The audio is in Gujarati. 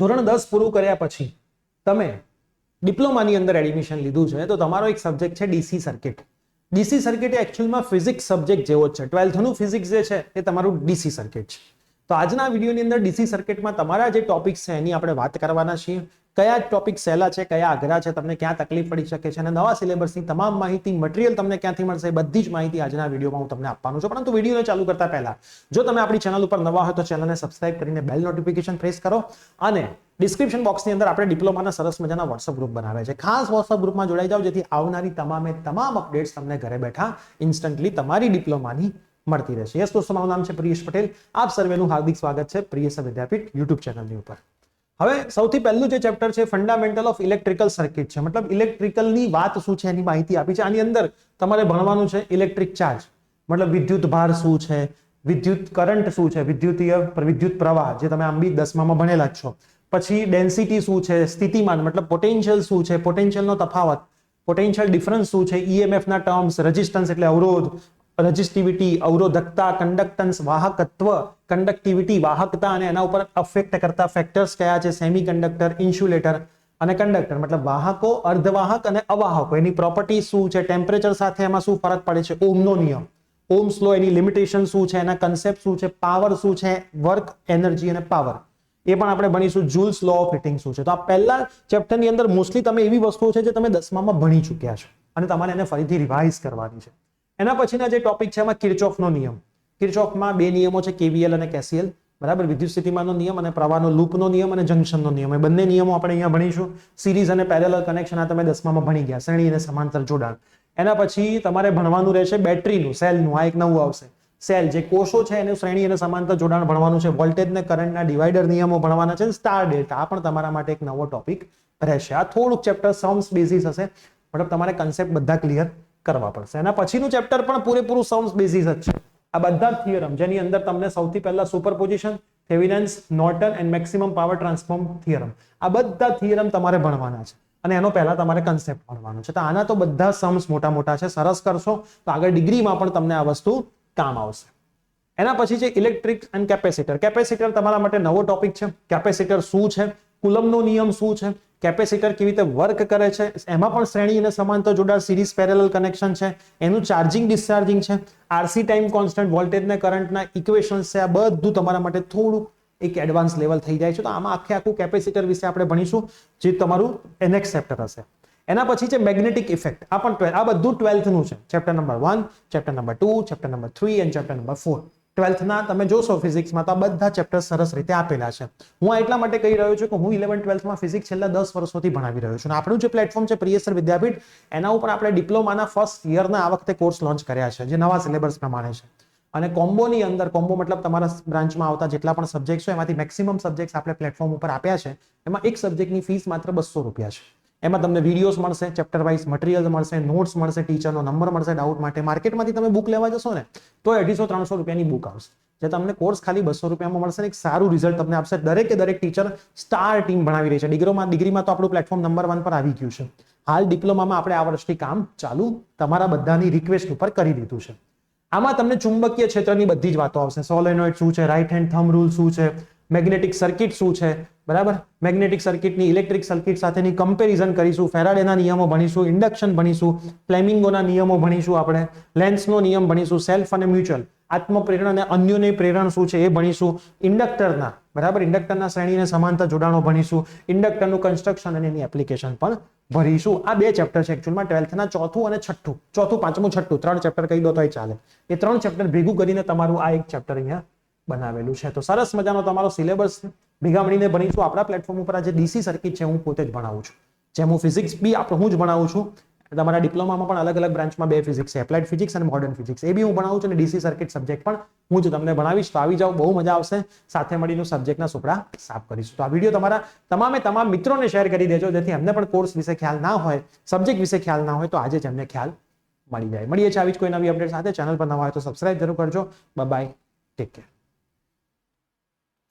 ધોરણ 10 પૂરું કર્યા પછી તમે ડિપ્લોમાની અંદર એડમિશન લીધું છે તો તમારો એક સબ્જેક્ટ છે ડીસી સર્કિટ. ડીસી સર્કિટ એ એકચ્યુઅલમાં ફિઝિક્સ સબ્જેક્ટ જેવો જ છે. 12th નું ફિઝિક્સ જે છે એ તમારું ડીસી સર્કિટ છે. તો આજના વિડીયોની અંદર ડીસી સર્કિટમાં તમારા જે ટોપિક્સ છે એની આપણે વાત કરવાના છીએ. કયા ટોપિક સહેલા છે, કયા અઘરા છે, તમને ક્યાં તકલીફ પડી શકે છે અને નવા સિલેબસની તમામ માહિતી, મટીરિયલ તમને ક્યાંથી મળશે એ બધી જ માહિતી આજના વિડીયોમાં હું તમને આપવાનું છું. પરંતુ વિડીયોને ચાલુ કરતા પહેલા જો તમે આપણી ચેનલ ઉપર નવા હોય તો ચેનલને સબસ્ક્રાઇબ કરીને બેલ નોટિફિકેશન પ્રેસ કરો અને ડિસ્ક્રિપ્શન બોક્સની અંદર આપણે ડિપ્લોમાના સરસ મજાના વોટ્સઅપ ગ્રુપ બનાવ્યા છે. ખાસ વોટ્સઅપ ગ્રુપમાં જોડાઈ જાઓ જેથી આવનારી તમામ અપડેટ્સ તમને ઘરે બેઠા ઇન્સ્ટન્ટલી તમારી ડિપ્લોમાની મળતી રહેશે. યસ દોસ્તો, મારું નામ છે પ્રિયેશ પટેલ. આપ સર્વેનું હાર્દિક સ્વાગત છે પ્રિયેશ વિદ્યાપીઠ યુટ્યુબ ચેનલની ઉપર. હવે સૌથી પહેલું જે ચેપ્ટર છે ફંડામેન્ટલ ઓફ ઇલેક્ટ્રિકલ સર્કિટ છે. મતલબ ઇલેક્ટ્રિકલની વાત શું છે એની માહિતી આપી છે. આની અંદર તમારે ભણવાનું છે ઇલેક્ટ્રિક ચાર્જ, મતલબ વિદ્યુત ભાર શું છે, વિદ્યુત કરંટ શું છે, વિદ્યુત પ્રવાહ જે તમે આમ બી 10મામાં ભણેલા જ છો. પછી ડેન્સિટી શું છે, સ્થિતિમાન મતલબ પોટેન્શિયલ શું છે, પોટેન્શિયલનો તફાવત, પોટેન્શિયલ ડિફરન્સ શું છે, ઈએમએફ ના ટર્મ્સ, રેઝિસ્ટન્સ એટલે અવરોધ, રેઝિસ્ટિવિટી, અવરોધકતા, કંડક્ટન્સ, વાહકત્વ, કંડક્ટિવિટી, વાહકતા અને એના ઉપર અફેક્ટ કરતા ફેક્ટર્સ કયા છે, સેમિકન્ડક્ટર, ઇન્સ્યુલેટર અને કંડક્ટર મતલબ વાહકો, અર્ધવાહક અને અવાહકો, એની પ્રોપર્ટી શું છે, ટેમ્પરેચર સાથે એમાં શું ફરક પડે છે, ઓહમનો નિયમ, ઓહ્મ્સ લો એની લિમિટેશન શું છે, એના કન્સેપ્ટ શું છે, પાવર શું છે, વર્ક, એનર્જી અને પાવર એ પણ આપણે ભણીશું, જુલ્સ લો ઓફ હીટિંગ શું છે. તો આ પહેલા ચેપ્ટરની અંદર મોસ્ટલી તમે એવી વસ્તુઓ છે જે તમે 10મામાં ભણી ચૂક્યા છો અને તમારે એને ફરીથી રિવાઇઝ કરવાની છે. એના પછીના જે ટોપિક છે એમાં કિર્ચોફનો નિયમ. કિર્ચોફમાં બે નિયમો છે, કેવીએલ અને કેસીએલ, બરાબર, વિદ્યુત સ્થિતિમાનનો નિયમ અને પ્રવાહનો લૂપનો નિયમ અને જંકશનનો નિયમ. એ બંને નિયમો આપણે અહીંયા ભણીશું. સિરીઝ અને પેરેલલ કનેક્શન આ તમે 10મામાં ભણી ગયા, શ્રેણી અને સમાંતર જોડાણ. એના પછી તમારે ભણવાનું રહેશે બેટરીનું, સેલનું, આ એક નવું આવશે. સેલ જે કોષો છે એનું શ્રેણી અને સમાંતર જોડાણ ભણવાનું છે. વોલ્ટેજ ને કરંટના ડિવાઈડર નિયમો ભણવાના છે. સ્ટાર ડેલ્ટા આ પણ તમારા માટે એક નવો ટોપિક રહેશે. આ થોડુંક ચેપ્ટર સમ્સ બેઝિસ હશે, મતલબ તમારે કન્સેપ્ટ બધા ક્લિયર કરવા પડશે. એના પછીનું ચેપ્ટર પણ પૂરેપૂરું સમ્સ બેઝિસ જ છે. આ બધા થિયરમ જેની અંદર તમને સૌથી પહેલા superposition, Thevenin's, Norton and maximum power transform theorem, આ બધા થિયરમ તમારે ભણવાના છે અને એનો પહેલા તમારે કન્સેપ્ટ ભણવાનો છે. તો આના તો બધા સમ્સ મોટા છે. સરસ કરશો તો આગળ ડિગ્રીમાં પણ તમને આ વસ્તુ કામ આવશે. એના પછી છે ઇલેક્ટ્રિક એન્ડ કેપેસિટર. કેપેસિટર તમારા માટે નવો ટોપિક છે. કેપેસિટર શું છે, કુલમનો નિયમ શું છે, કેપેસિટર કેવી રીતે વર્ક કરે છે, એમાં પણ શ્રેણી અને સમાંતર જોડાણ, સિરીઝ પેરેલલ કનેક્શન છે, એનું ચાર્જિંગ ડિસ્ચાર્જિંગ છે, આરસી ટાઈમ કોન્સ્ટન્ટ, વોલ્ટેજ ને કરંટના ઇક્વેશન્સ છે. આ બધું તમારા માટે થોડું એક એડવાન્સ લેવલ થઈ જાય છે. તો આમાં આખું કેપેસિટર વિશે આપણે ભણીશું જે તમારું નેક્સ્ટ ચેપ્ટર હશે. એના પછી છે મેગ્નેટિક ઇફેક્ટ. આ બધું 12th નું છે. Chapter number 1, chapter number 2, chapter number 3 અને ચેપ્ટર નંબર 4. 12th ના તમે જોશો ફિઝિક્સમાં તો આ બધા ચેપ્ટર સરસ રીતે આપેલા છે. હું એટલા માટે કહી રહ્યો છું કે હું 11th 12thમાં ફિઝિક્સ છેલ્લા 10 વર્ષોથી ભણાવી રહ્યો છું અને આપણું જે પ્લેટફોર્મ છે પ્રિયેશ વિદ્યાપીઠ, એના ઉપર આપણે ડિપ્લોમાના ફર્સ્ટ યરના આ વખતે કોર્સ લોન્ચ કર્યા છે જે નવા સિલેબસ પ્રમાણે છે. અને કોમ્બોની અંદર, કોમ્બો મતલબ તમારા બ્રાન્ચમાં આવતા જેટલા પણ સબ્જેક્ટ છે એમાંથી મેક્સિમમ સબ્જેક્ટ આપણે પ્લેટફોર્મ ઉપર આપ્યા છે. એમાં એક સબ્જેક્ટની ફીસ માત્ર 200 રૂપિયા છે. એમાં તમને વિડીયોઝ મળશે, ચેપ્ટર વાઇઝ મટીરિયલ મળશે, નોટ્સ મળશે, ટીચરનો નંબર મળશે ડાઉટ માટે. માર્કેટમાંથી તમે બુક લેવા જશો ને તો 250-300 રૂપિયાની બુક આવશે, જે તમને કોર્સ ખાલી 200 રૂપિયામાં મળશે. એક સારું રિઝલ્ટ તમને આપશે. દરેક ટીચર સ્ટાર ટીમ ભણાવી રહી છે. ડિગ્રીમાં તો આપણું પ્લેટફોર્મ નંબર 1 પર આવી ગયું છે. હાલ ડિપ્લોમામાં આપણે આ વર્ષથી કામ ચાલુ તમારા બધાની રિક્વેસ્ટ ઉપર કરી દીધું છે. આમાં તમને ચુંબકીય ક્ષેત્રની બધી જ વાતો આવશે. સોલેનોઇડ શું છે, રાઈટ હેન્ડ થંબ રૂલ શું છે, મેગ્નેટિક સર્કિટ શું છે, બરાબર, મેગ્નેટિક સર્કિટની ઇલેક્ટ્રિક સર્કિટ સાથેની કમ્પેરિઝન કરીશું, ફેરાડેના નિયમો ભણીશું, ઇન્ડક્શન ભણીશું, ફ્લેમિંગોના નિયમો ભણીશું, આપણે લેન્સનો નિયમ ભણીશું, સેલ્ફ અને મ્યુચ્યુઅલ, આત્મપ્રેરણ અને અન્યોન્ય પ્રેરણ શું છે એ ભણીશું, ઇન્ડક્ટરના, બરાબર, ઇન્ડક્ટરના શ્રેણી અને સમાંતર જોડાણો ભણીશું, ઇન્ડક્ટરનું કન્સ્ટ્રક્શન અને એની એપ્લિકેશન પણ ભણીશું. આ બે ચેપ્ટર છે એકચ્યુઅલમાં 12thના, ચોથું અને છઠ્ઠું, ચોથું, પાંચમું, છઠ્ઠું, 3 ચેપ્ટર કહી દો તોય ચાલે. એ 3 ચેપ્ટર ભેગું કરીને તમારું આ એક ચેપ્ટર અહીંયા બનાવેલું છે. તો સરસ મજાનો તમારો સિલેબસ ભેગા મળીને ભણીશું. આપણા પ્લેટફોર્મ ઉપર આ જે ડીસી સર્કિટ છે હું પોતે જ ભણાવું છું. જેમ હું ફિઝિક્સ બી હું જ ભણાવું છું. તમારા ડિપ્લોમામાં પણ અલગ અલગ બ્રાન્ચમાં 2 ફિઝિક્સ છે, એપ્લાઇડ ફિઝિક્સ અને મોડર્ન ફિઝિક્સ. એ બી હું ભણાવું છું અને ડીસી સર્કિટ સબ્જેક્ટ પણ હું જ તમને ભણાવીશ. તો આવી જાઓ, બહુ મજા આવશે. સાથે મળીને સબ્જેક્ટના સુપડા સાફ કરીશું. તો આ વિડીયો તમારા તમામ મિત્રોને શેર કરી દેજો જેથી એમને પણ કોર્સ વિશે ખ્યાલ ના હોય, સબ્જેક્ટ વિશે ખ્યાલ ના હોય તો આજે જ એમને ખ્યાલ મળી જાય. મળીએ છીએ આવી જ કોઈ નવી અપડેટ સાથે. ચેનલ પર નવા હોય તો સબસ્ક્રાઇબ જરૂર કરજો. Bye bye, take care.